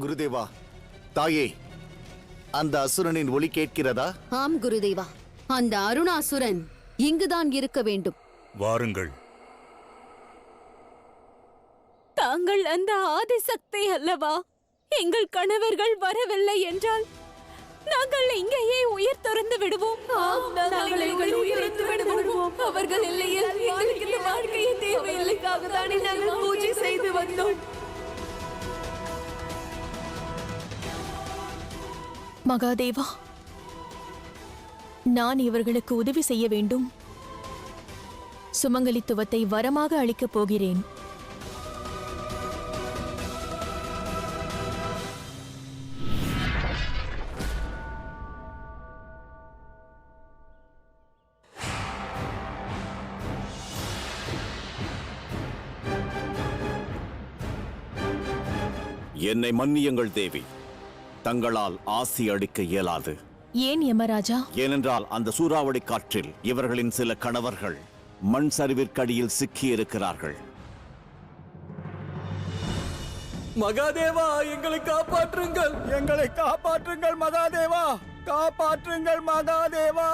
குருதேவா, தாயே, அந்த அசுரனின் ஒலி கேட்கிறதா? ஆம் குருதேவா, அந்த அருணாசுரன் இங்குதான் இருக்க வேண்டும். வாருங்கள். தாங்கள் அந்த ஆதிசக்தி அல்லவா? எங்கள் கணவர்கள் வரவில்லை என்றால் நாங்கள் இங்கேயே உயிர் துறந்து விடுவோம். அவர்கள் இல்லையில் எங்களுக்கு இந்த வாழ்க்கையை தேவையில்லைக்காக தானே நாங்கள் பூஜை செய்து வந்தோம். மகாதேவா, நான் இவர்களுக்கு உதவி செய்ய வேண்டும். சுமங்கலித்துவத்தை வரமாக அளிக்கப் போகிறேன். என்னை மன்னியுங்கள் தேவி, தங்களால் ஆசி அளிக்க இயலாது. ஏன் யமராஜா? ஏனென்றால் அந்த சூறாவளி காற்றில் இவர்களின் சில கணவர்கள் மண் சரிவிற்கடியில் சிக்கியிருக்கிறார்கள். மகாதேவா, எங்களை காப்பாற்றுங்கள், எங்களை காப்பாற்றுங்கள் மகாதேவா, காப்பாற்றுங்கள் மகாதேவா.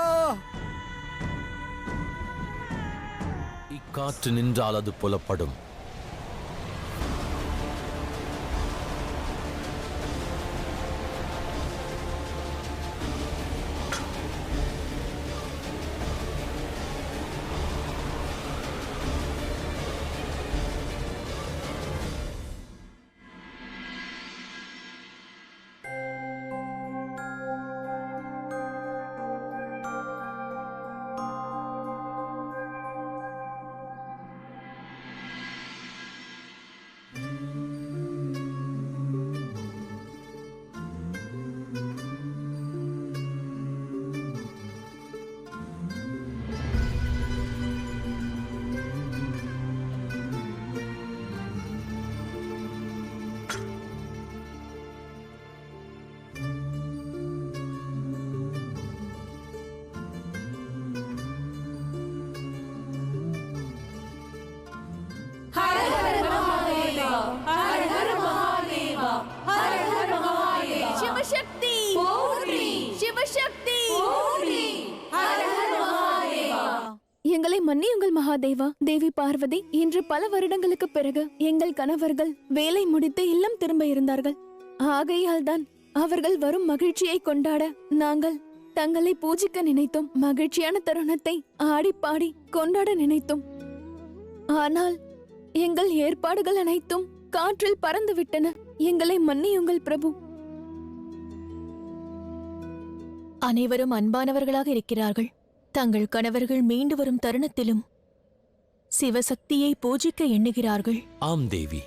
இக்காற்று நின்றால் அது புலப்படும். சிவசக்தி, சிவசக்தி, எங்களை மன்னியுங்கள் மகாதேவா. தேவி பார்வதி, இன்று பல வருடங்களுக்கு பிறகு எங்கள் கணவர்கள் வேலை முடித்து இல்லம் திரும்ப இருந்தார்கள். ஆகையால் தான் அவர்கள் வரும் மகிழ்ச்சியை கொண்டாட நாங்கள் தங்களை பூஜிக்க நினைத்தோம். மகிழ்ச்சியான தருணத்தை ஆடி பாடி கொண்டாட நினைத்தோம். ஆனால் எங்கள் ஏற்பாடுகள் அனைத்தும் காற்றில் பறந்து விட்டன. எங்களை மன்னியுங்கள் பிரபு. அனைவரும் அன்பானவர்களாக இருக்கிறார்கள். தங்கள் கணவர்கள் மீண்டு வரும் தருணத்திலும் சிவசக்தியை பூஜிக்க எண்ணுகிறார்கள். ஆம் தேவி,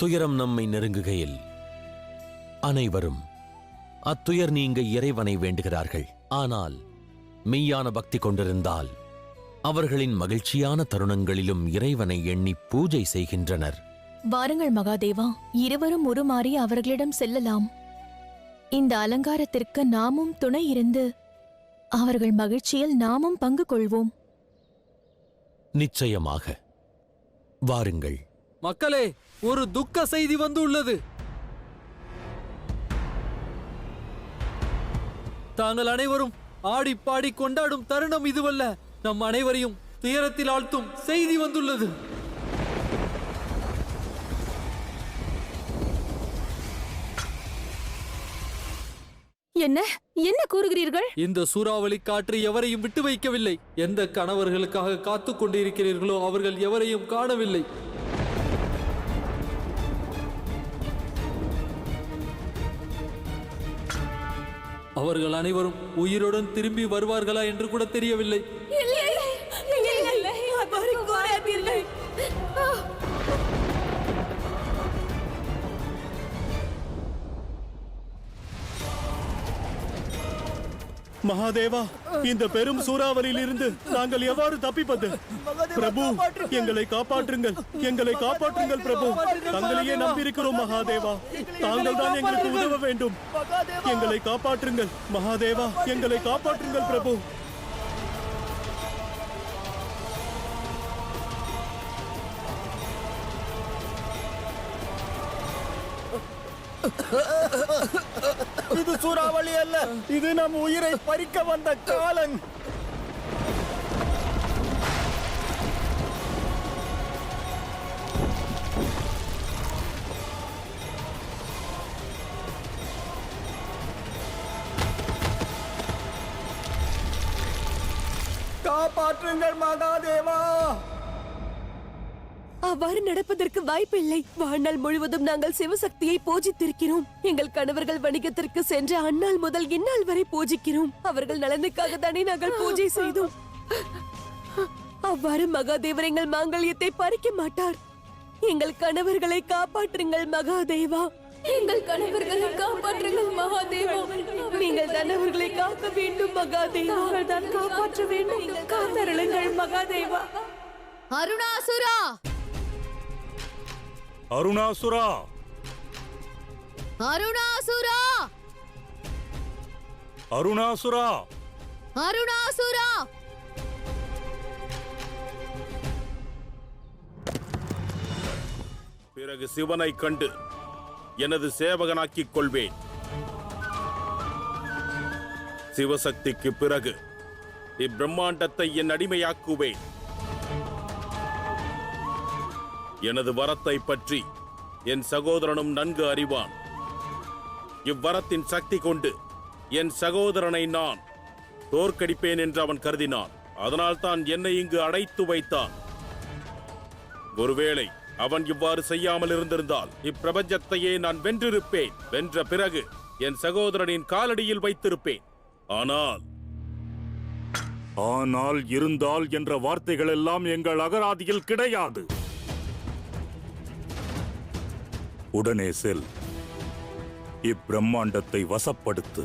துயரம் நம்மை நெருங்குகையில் அனைவரும் அத்துயர் நீங்க இறைவனை வேண்டுகிறார்கள். ஆனால் மெய்யான பக்தி கொண்டிருந்தால் அவர்களின் மகிழ்ச்சியான தருணங்களிலும் இறைவனை எண்ணி பூஜை செய்கின்றனர். வாருங்கள் மகாதேவா, இருவரும் உருமாறி அவர்களிடம் செல்லலாம். இந்த அலங்காரத்திற்கு நாமும் துணை இருந்து அவர்கள் மகிழ்ச்சியில் நாமும் பங்கு கொள்வோம். நிச்சயமாக. வாருங்கள். மக்களே, ஒரு துக்க செய்தி வந்துள்ளது. தாங்கள் அனைவரும் ஆடி பாடி கொண்டாடும் தருணம் இதுவல்ல. நம் அனைவரையும் துயரத்தில் ஆழ்த்தும் செய்தி வந்துள்ளது. என்ன என்ன கூறுகிறீர்கள்? இந்த சூறாவளி காற்று எவரையும் விட்டு வைக்கவில்லை. எந்த கணவர்களுக்காக காத்து கொண்டிருக்கிறீர்களோ அவர்கள் எவரையும் காணவில்லை. அவர்கள் அனைவரும் உயிருடன் திரும்பி வருவார்களா என்று கூட தெரியவில்லை. மகாதேவா, இந்த பெரும் சூறாவளியில் இருந்து நாங்கள் எவ்வாறு தப்பிப்பது? பிரபு, எங்களை காப்பாற்றுங்கள், எங்களை காப்பாற்றுங்கள் பிரபு. தங்களையே நம்பியிருக்கிறோம் மகாதேவா. தாங்கள் தான் எங்களுக்கு உதவ வேண்டும். எங்களை காப்பாற்றுங்கள் மகாதேவா, எங்களை காப்பாற்றுங்கள் பிரபு. இது சூறாவளி அல்ல, இது நம் உயிரை பறிக்க வந்த காலன். காப்பாற்றுங்கள் மகாதேவா. அவ்வாறு நடப்பதற்கு வாய்ப்பில்லை. வாழ்நாள் முழுவதும் நாங்கள் சிவசக்தியை பூஜித்திருக்கிறோம். எங்கள் கணவர்கள் வணிகத்திற்கு சென்ற அந்நாள் முதல் இந்நாள் வரை பூஜிக்கிறோம். அவர்கள் நலனுக்காக தானே நாங்கள் பூஜை செய்தோம். அவ்வாறு மகாதேவர் எங்கள் மாங்கல்யத்தை பறிக்க மாட்டார். எங்கள் கணவர்களை காப்பாற்றுங்கள் மகாதேவா. எங்கள் கணவர்களை காப்பாற்றுங்கள் மகாதேவா. நீங்கள் தான் அவர்களை காக்க வேண்டும் மகாதேவா. தான் காப்பாற்ற வேண்டும். காத்தருளுங்கள் மகாதேவா. அருணாசுரா, அருணாசுரா, அருணாசுரா, அருணாசுரா, அருணாசுரா. பிறகு சிவனை கண்டு எனது சேவகனாக்கிக் கொள்வேன். சிவசக்திக்கு பிறகு இப்பிரம்மாண்டத்தை என் அடிமையாக்குவேன். எனது வரத்தை பற்றி என் சகோதரனும் நன்கு அறிவான். இவ்வரத்தின் சக்தி கொண்டு என் சகோதரனை நான் தோற்கடிப்பேன் என்று அவன் கருதினான். அதனால் தான் என்னை இங்கு அடைத்து வைத்தான். ஒருவேளை அவன் இவ்வாறு செய்யாமல் இருந்திருந்தால் இப்பிரபஞ்சத்தையே நான் வென்றிருப்பேன். வென்ற பிறகு என் சகோதரனின் காலடியில் வைத்திருப்பேன். ஆனால் இருந்தால் என்ற வார்த்தைகள் எல்லாம் எங்கள் அகராதியில் கிடையாது. உடனே செல், இப்பிரம்மாண்டத்தை வசப்படுத்து.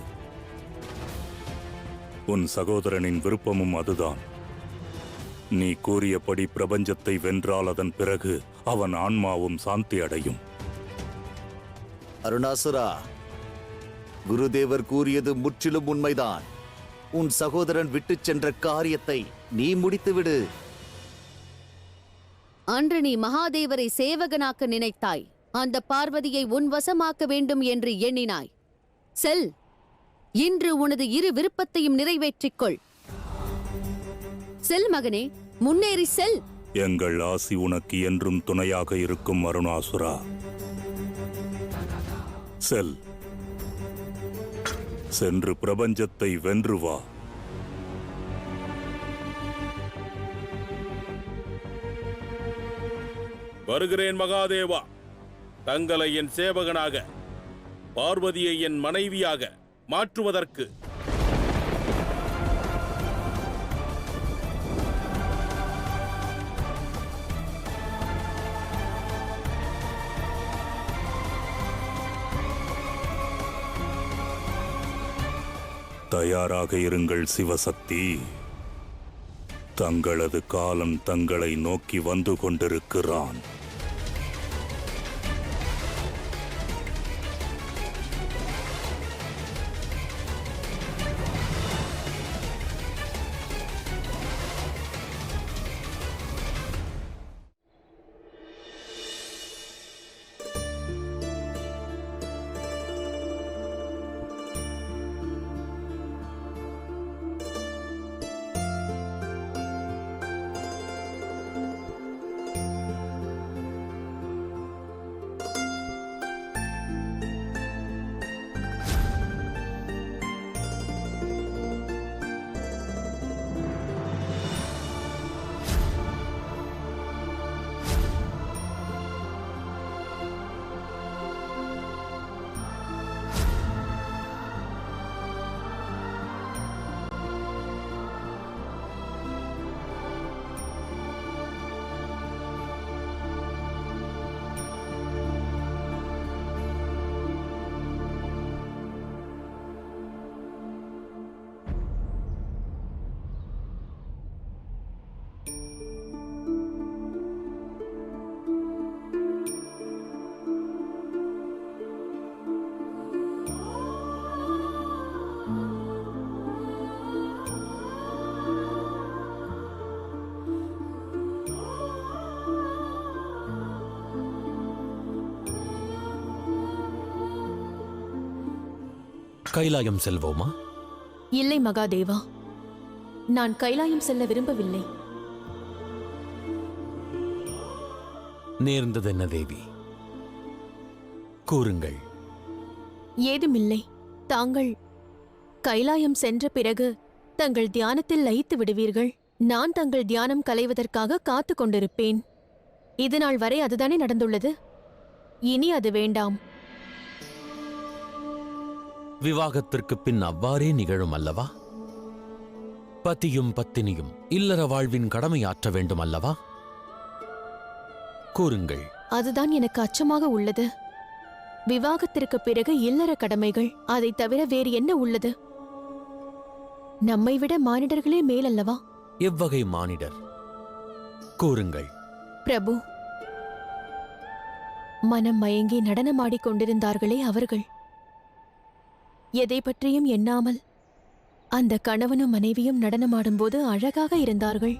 உன் சகோதரனின் விருப்பமும் அதுதான். நீ கூறியபடி பிரபஞ்சத்தை வென்றால் அதன் பிறகு அவன் ஆன்மாவும் சாந்தி அடையும். அருணாசுரா, குருதேவர் கூறியது முற்றிலும் உண்மைதான். உன் சகோதரன் விட்டுச் சென்ற காரியத்தை நீ முடித்துவிடு. அன்று நீ மகாதேவரை சேவகனாக்க நினைத்தாய். அந்த பார்வதியை உன் வசமாக்க வேண்டும் என்று எண்ணினாய். செல், இன்று உனது இரு விருப்பத்தையும் நிறைவேற்றிக் கொள். செல் மகனே, முன்னேறி செல். எங்கள் ஆசி உனக்கு என்றும் துணையாக இருக்கும் அருணாசுரா. செல், சென்று பிரபஞ்சத்தை வென்று வா. வருகிறேன் மகாதேவா. தங்களை என் சேவகனாக, பார்வதியை என் மனைவியாக மாற்றுவதற்கு. தயாராக இருங்கள் சிவசக்தி. தங்களது காலம் தங்களை நோக்கி வந்து கொண்டிருக்கிறான். கைலாயம் செல்வோமா? இல்லை மகாதேவா, நான் கைலாயம் செல்ல விரும்பவில்லை. நேர்ந்தது என்ன தேவி? கூறுங்கள். ஏதுமில்லை. தாங்கள் கைலாயம் சென்ற பிறகு தங்கள் தியானத்தில் லயித்து விடுவீர்கள். நான் தங்கள் தியானம் கலைவதற்காக காத்து கொண்டிருப்பேன். இது நாள் வரை அதுதானே நடந்துள்ளது. இனி அது வேண்டாம். விவாகத்திற்கு பின் அவ்வாறே நிகழும் அல்லவா? பத்தியும் பத்தினியும் இல்லற வாழ்வின் கடமையாற்ற வேண்டும் அல்லவா? கூறுங்கள். அதுதான் எனக்கு அச்சமாக உள்ளது. விவாகத்திற்கு பிறகு இல்லற கடமைகள், அதை தவிர வேறு என்ன உள்ளது? நம்மை விட மானிடர்களே மேலல்லவா? எவ்வகை மானிடர்? கூறுங்கள். பிரபு, மனம் மயங்கி நடனமாடிக் கொண்டிருந்தார்களே அவர்கள். எதை பற்றியும் எண்ணாமல் அந்த கணவனும் மனைவியும் நடனமாடும்போது அழகாக இருந்தார்கள்.